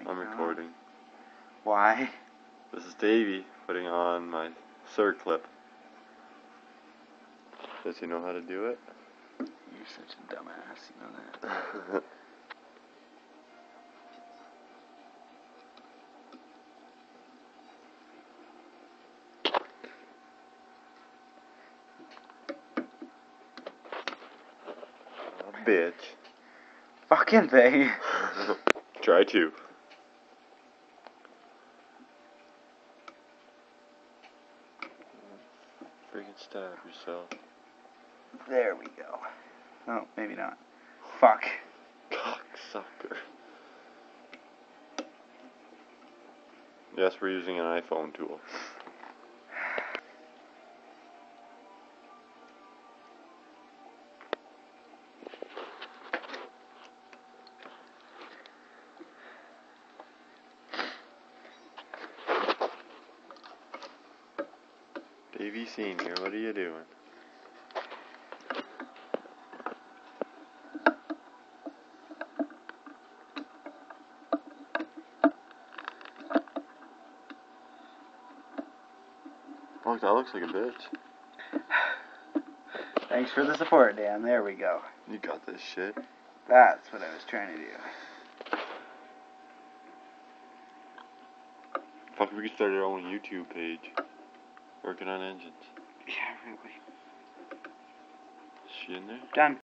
I'm recording. Why? This is Davey putting on my circlip. Does he know how to do it? You're such a dumbass, you know that. Bitch. Fucking thing. Try to. Freaking stab yourself. There we go. Oh, maybe not. Fuck. Cocksucker. Yes, we're using an iPhone tool. Davey Senior, what are you doing? Look, that looks like a bitch. Thanks for the support, Dan. There we go. You got this shit. That's what I was trying to do. Fuck, we could start our own YouTube page. Working on engines. Yeah, really. Is she in there? Done.